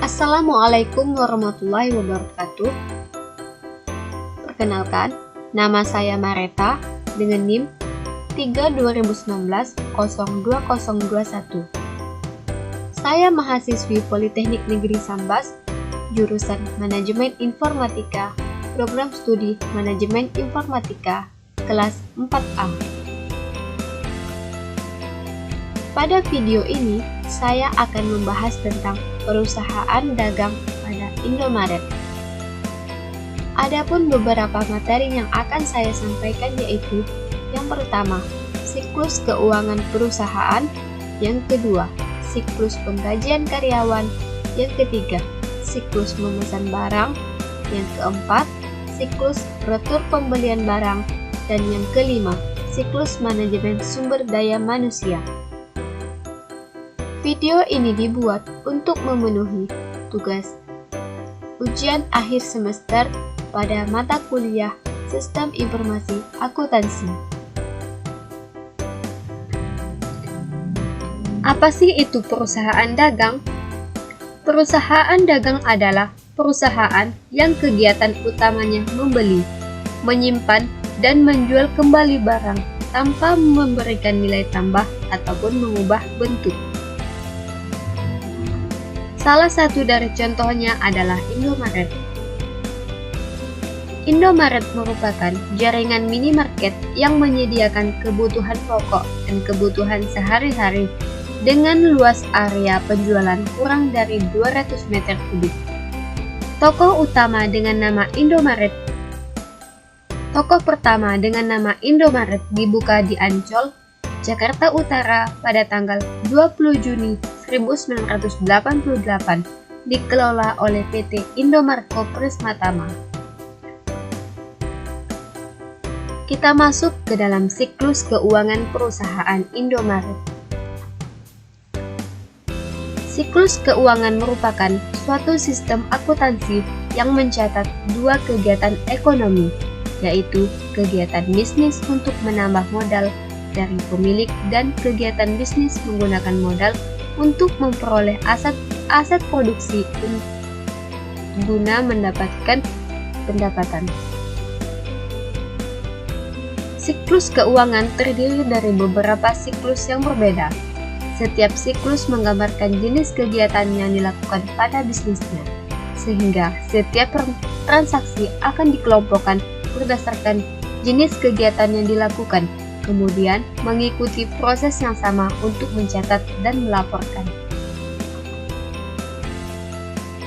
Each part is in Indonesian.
Assalamualaikum warahmatullahi wabarakatuh. Perkenalkan, nama saya Mareta dengan NIM 3/2019-02021. Saya mahasiswi Politeknik Negeri Sambas, jurusan Manajemen Informatika, Program Studi Manajemen Informatika, kelas 4A. Pada video ini, saya akan membahas tentang perusahaan dagang pada Indomaret. Adapun beberapa materi yang akan saya sampaikan yaitu: yang pertama, siklus keuangan perusahaan; yang kedua, siklus penggajian karyawan; yang ketiga, siklus memesan barang; yang keempat, siklus retur pembelian barang; dan yang kelima, siklus manajemen sumber daya manusia. Video ini dibuat untuk memenuhi tugas ujian akhir semester pada mata kuliah Sistem Informasi Akuntansi. Apa sih itu perusahaan dagang? Perusahaan dagang adalah perusahaan yang kegiatan utamanya membeli, menyimpan, dan menjual kembali barang tanpa memberikan nilai tambah ataupun mengubah bentuk. Salah satu dari contohnya adalah Indomaret. Indomaret merupakan jaringan minimarket yang menyediakan kebutuhan pokok dan kebutuhan sehari-hari dengan luas area penjualan kurang dari 200 meter kubik. Toko utama dengan nama Indomaret. Toko pertama dengan nama Indomaret dibuka di Ancol, Jakarta Utara pada tanggal 20 Juni 1988, dikelola oleh PT Indomarko Prismatama. Kita masuk ke dalam siklus keuangan perusahaan Indomaret. Siklus keuangan merupakan suatu sistem akuntansi yang mencatat dua kegiatan ekonomi, yaitu kegiatan bisnis untuk menambah modal dari pemilik dan kegiatan bisnis menggunakan modal untuk memperoleh aset produksi guna mendapatkan pendapatan. Siklus keuangan terdiri dari beberapa siklus yang berbeda. Setiap siklus menggambarkan jenis kegiatan yang dilakukan pada bisnisnya, sehingga setiap transaksi akan dikelompokkan berdasarkan jenis kegiatan yang dilakukan, kemudian mengikuti proses yang sama untuk mencatat dan melaporkan.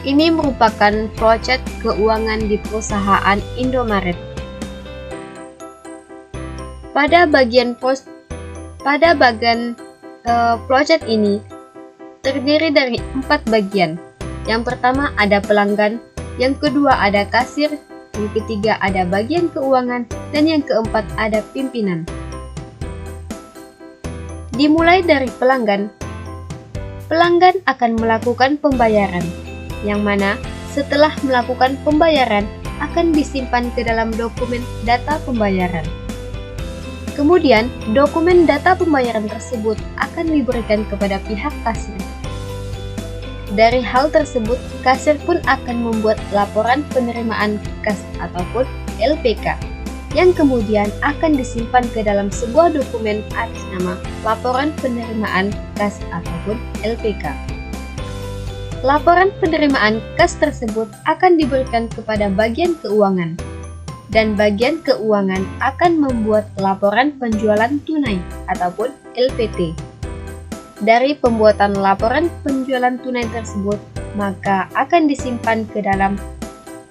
Ini merupakan flowchart keuangan di perusahaan Indomaret. Pada bagian flowchart ini terdiri dari 4 bagian. Yang pertama ada pelanggan, yang kedua ada kasir, yang ketiga ada bagian keuangan, dan yang keempat ada pimpinan. Dimulai dari pelanggan. Pelanggan akan melakukan pembayaran, yang mana setelah melakukan pembayaran akan disimpan ke dalam dokumen data pembayaran. Kemudian, dokumen data pembayaran tersebut akan diberikan kepada pihak kasir. Dari hal tersebut, kasir pun akan membuat laporan penerimaan kas ataupun LPK, yang kemudian akan disimpan ke dalam sebuah dokumen atas nama laporan penerimaan kas ataupun LPK. Laporan penerimaan kas tersebut akan diberikan kepada bagian keuangan, dan bagian keuangan akan membuat laporan penjualan tunai ataupun LPT. Dari pembuatan laporan penjualan tunai tersebut, maka akan disimpan ke dalam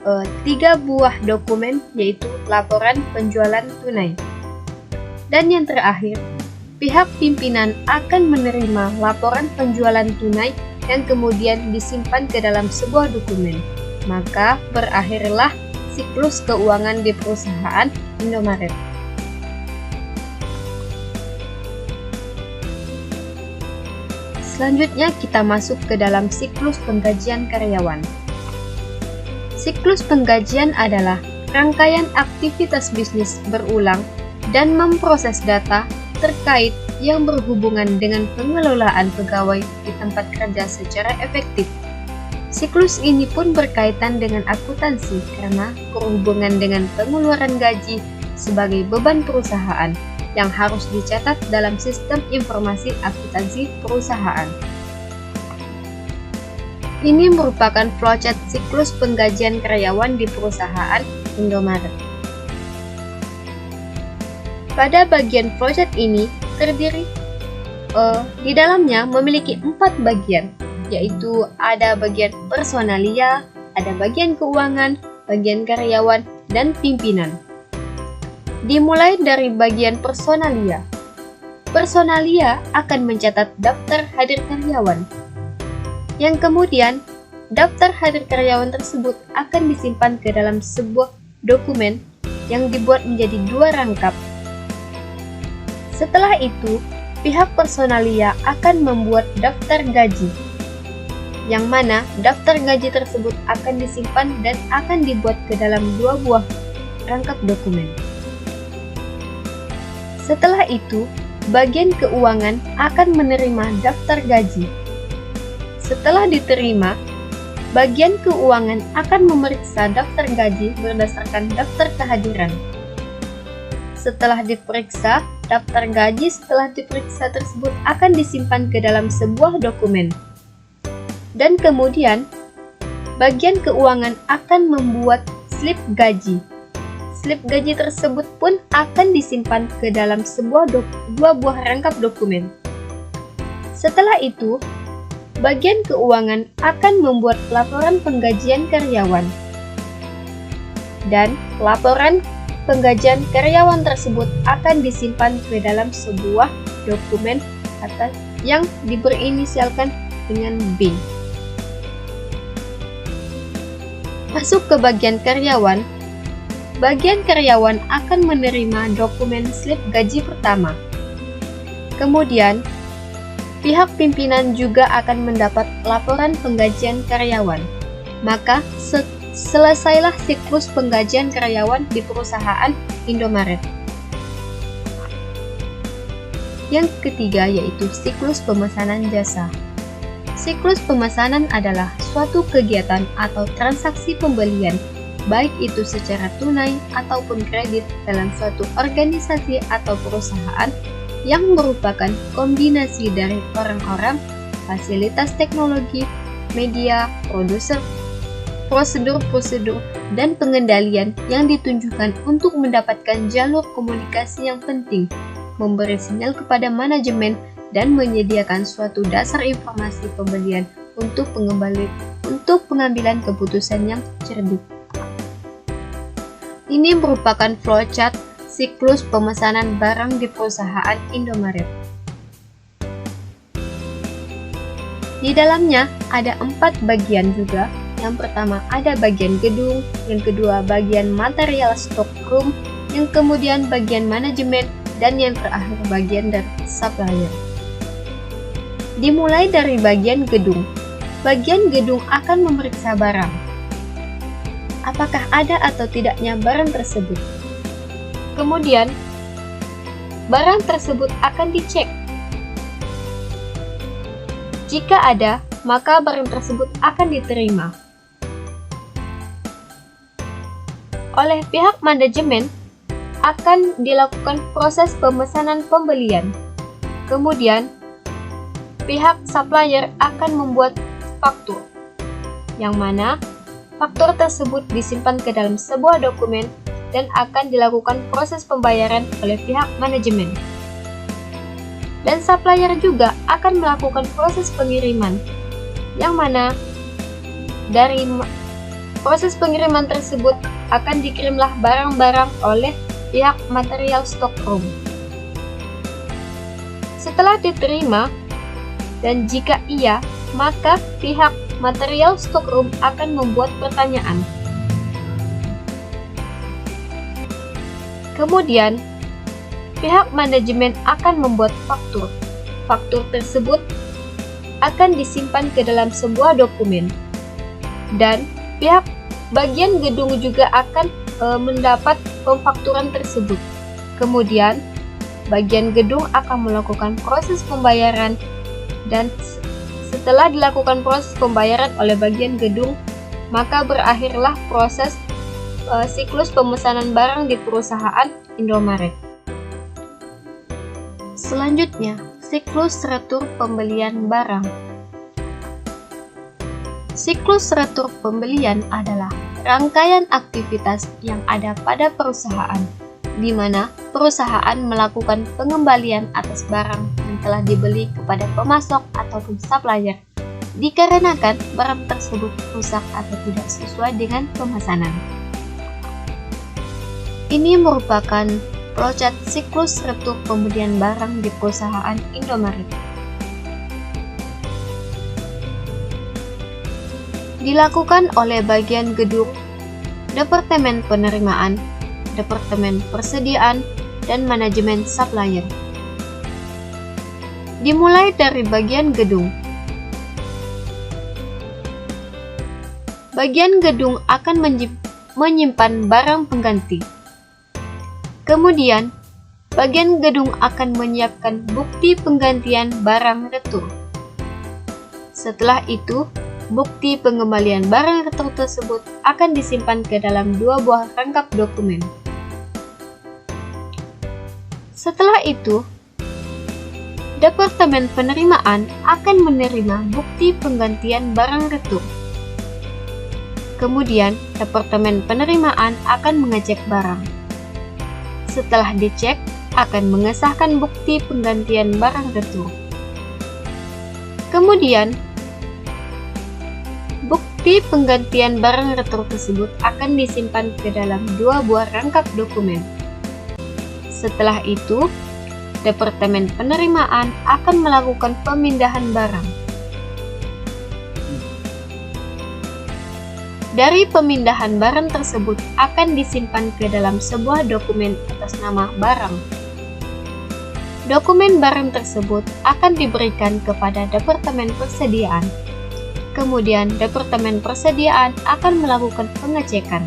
3 buah dokumen, yaitu laporan penjualan tunai. Dan yang terakhir, pihak pimpinan akan menerima laporan penjualan tunai yang kemudian disimpan ke dalam sebuah dokumen. Maka berakhirlah siklus keuangan di perusahaan Indomaret. Selanjutnya kita masuk ke dalam siklus penggajian karyawan. Siklus penggajian adalah rangkaian aktivitas bisnis berulang dan memproses data terkait yang berhubungan dengan pengelolaan pegawai di tempat kerja secara efektif, Siklus ini pun berkaitan dengan akuntansi karena berhubungan dengan pengeluaran gaji sebagai beban perusahaan yang harus dicatat dalam sistem informasi akuntansi perusahaan. Ini merupakan flowchart siklus penggajian karyawan di perusahaan Indomaret. Pada bagian flowchart ini terdiri di dalamnya memiliki 4 bagian, yaitu ada bagian personalia, ada bagian keuangan, bagian karyawan, dan pimpinan. Dimulai dari bagian personalia. Personalia akan mencatat daftar hadir karyawan, yang kemudian daftar hadir karyawan tersebut akan disimpan ke dalam sebuah dokumen yang dibuat menjadi 2 rangkap. Setelah itu, pihak personalia akan membuat daftar gaji, yang mana daftar gaji tersebut akan disimpan dan akan dibuat ke dalam 2 buah rangkap dokumen. Setelah itu, bagian keuangan akan menerima daftar gaji. Setelah diterima, bagian keuangan akan memeriksa daftar gaji berdasarkan daftar kehadiran. Setelah diperiksa, daftar gaji setelah diperiksa tersebut akan disimpan ke dalam sebuah dokumen. Dan kemudian, bagian keuangan akan membuat slip gaji. Slip gaji tersebut pun akan disimpan ke dalam dua buah rangkap dokumen. Setelah itu, bagian keuangan akan membuat laporan penggajian karyawan. Dan laporan penggajian karyawan tersebut akan disimpan ke dalam sebuah dokumen yang diberinisialkan dengan B. Masuk ke bagian karyawan. Bagian karyawan akan menerima dokumen slip gaji pertama. Kemudian, pihak pimpinan juga akan mendapat laporan penggajian karyawan. Maka, selesailah siklus penggajian karyawan di perusahaan Indomaret. Yang ketiga yaitu siklus pemesanan jasa. Siklus pemesanan adalah suatu kegiatan atau transaksi pembelian, baik itu secara tunai ataupun kredit dalam suatu organisasi atau perusahaan yang merupakan kombinasi dari orang-orang, fasilitas teknologi, media, prosedur-prosedur, dan pengendalian yang ditunjukkan untuk mendapatkan jalur komunikasi yang penting, memberi sinyal kepada manajemen, dan menyediakan suatu dasar informasi pembelian untuk pengambilan keputusan yang cerdik. Ini merupakan flowchart siklus pemesanan barang di perusahaan Indomaret. Di dalamnya ada 4 bagian juga. Yang pertama ada bagian gedung, yang kedua bagian material stockroom, yang kemudian bagian manajemen, dan yang terakhir bagian dari supplier. Dimulai dari bagian gedung. Bagian gedung akan memeriksa barang. Apakah ada atau tidaknya barang tersebut. Kemudian, barang tersebut akan dicek. Jika ada, maka barang tersebut akan diterima. Oleh pihak manajemen, akan dilakukan proses pemesanan pembelian. Kemudian, pihak supplier akan membuat faktur, yang mana faktur tersebut disimpan ke dalam sebuah dokumen dan akan dilakukan proses pembayaran oleh pihak manajemen. Dan supplier juga akan melakukan proses pengiriman, yang mana dari proses pengiriman tersebut akan dikirimlah barang-barang oleh pihak material stockroom. Setelah diterima, dan jika iya, maka pihak material stockroom akan membuat pertanyaan. Kemudian, pihak manajemen akan membuat faktur. Faktur tersebut akan disimpan ke dalam sebuah dokumen. Dan pihak bagian gedung juga akan mendapat pemfakturan tersebut. Kemudian, bagian gedung akan melakukan proses pembayaran dan Setelah dilakukan proses pembayaran oleh bagian gedung, maka berakhirlah proses siklus pemesanan barang di perusahaan Indomaret. Selanjutnya, siklus retur pembelian barang. Siklus retur pembelian adalah rangkaian aktivitas yang ada pada perusahaan, di mana perusahaan melakukan pengembalian atas barang yang telah dibeli kepada pemasok ataupun supplier, dikarenakan barang tersebut rusak atau tidak sesuai dengan pemesanan. Ini merupakan flowchart siklus retur pembelian barang di perusahaan Indomaret. Dilakukan oleh bagian gedung, Departemen Penerimaan, Departemen Persediaan, dan Manajemen Supplier. Dimulai dari bagian gedung. Bagian gedung akan menyimpan barang pengganti. Kemudian, bagian gedung akan menyiapkan bukti penggantian barang retur. Setelah itu, bukti pengembalian barang retur tersebut akan disimpan ke dalam 2 buah rangkap dokumen. Setelah itu, Departemen Penerimaan akan menerima bukti penggantian barang retur. Kemudian, Departemen Penerimaan akan mengecek barang. Setelah dicek, akan mengesahkan bukti penggantian barang retur. Kemudian, bukti penggantian barang retur tersebut akan disimpan ke dalam 2 buah rangkap dokumen. Setelah itu, Departemen Penerimaan akan melakukan pemindahan barang. Dari pemindahan barang tersebut akan disimpan ke dalam sebuah dokumen atas nama barang. Dokumen barang tersebut akan diberikan kepada Departemen Persediaan. Kemudian, Departemen Persediaan akan melakukan pengecekan.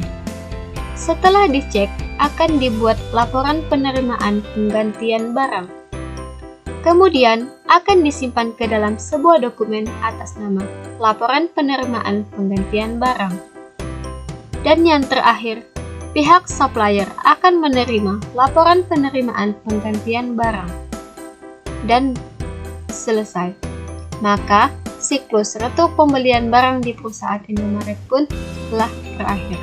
Setelah dicek, akan dibuat laporan penerimaan penggantian barang. Kemudian, akan disimpan ke dalam sebuah dokumen atas nama laporan penerimaan penggantian barang. Dan yang terakhir, pihak supplier akan menerima laporan penerimaan penggantian barang. Dan selesai. Maka, siklus retur pembelian barang di perusahaan Indomaret pun telah berakhir.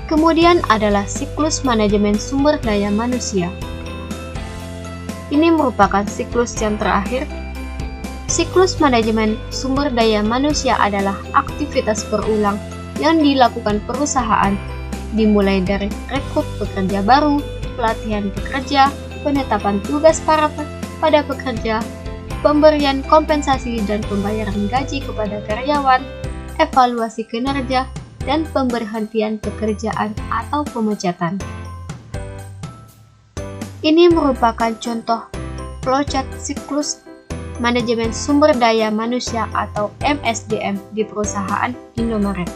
Kemudian adalah siklus manajemen sumber daya manusia. Ini merupakan siklus yang terakhir. Siklus manajemen sumber daya manusia adalah aktivitas berulang yang dilakukan perusahaan, dimulai dari rekrut pekerja baru, pelatihan pekerja, penetapan tugas pada pekerja, pemberian kompensasi dan pembayaran gaji kepada karyawan, evaluasi kinerja, dan pemberhentian pekerjaan atau pemecatan. Ini merupakan contoh flowchart siklus manajemen sumber daya manusia atau MSDM di perusahaan Indomaret.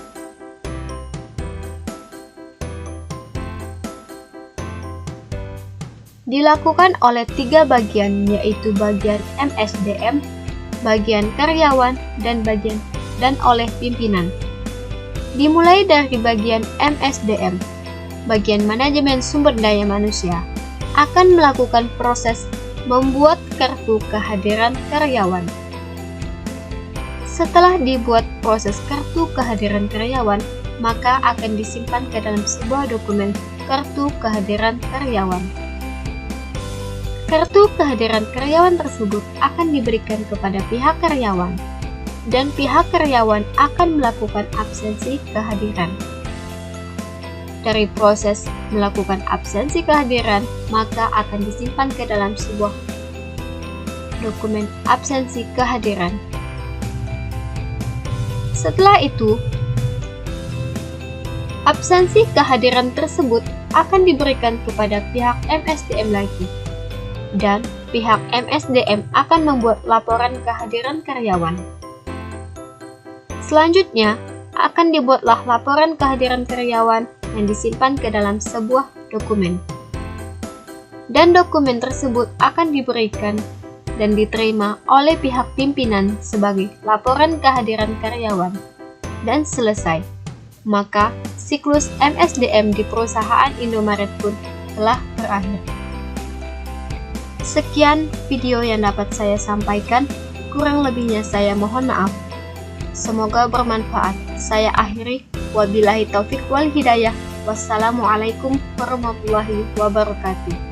Dilakukan oleh 3 bagian, yaitu bagian MSDM, bagian karyawan, dan oleh pimpinan. Dimulai dari bagian MSDM, bagian manajemen sumber daya manusia, akan melakukan proses membuat kartu kehadiran karyawan. Setelah dibuat proses kartu kehadiran karyawan, maka akan disimpan ke dalam sebuah dokumen kartu kehadiran karyawan. Kartu kehadiran karyawan tersebut akan diberikan kepada pihak karyawan, dan pihak karyawan akan melakukan absensi kehadiran. Dari proses melakukan absensi kehadiran, maka akan disimpan ke dalam sebuah dokumen absensi kehadiran. Setelah itu, absensi kehadiran tersebut akan diberikan kepada pihak MSDM lagi, dan pihak MSDM akan membuat laporan kehadiran karyawan. Selanjutnya, akan dibuatlah laporan kehadiran karyawan yang disimpan ke dalam sebuah dokumen. Dan dokumen tersebut akan diberikan dan diterima oleh pihak pimpinan sebagai laporan kehadiran karyawan, dan selesai. Maka, siklus MSDM di perusahaan Indomaret pun telah berakhir. Sekian video yang dapat saya sampaikan, kurang lebihnya saya mohon maaf. Semoga bermanfaat. Saya akhiri, wabillahi taufik wal hidayah. Wassalamualaikum warahmatullahi wabarakatuh.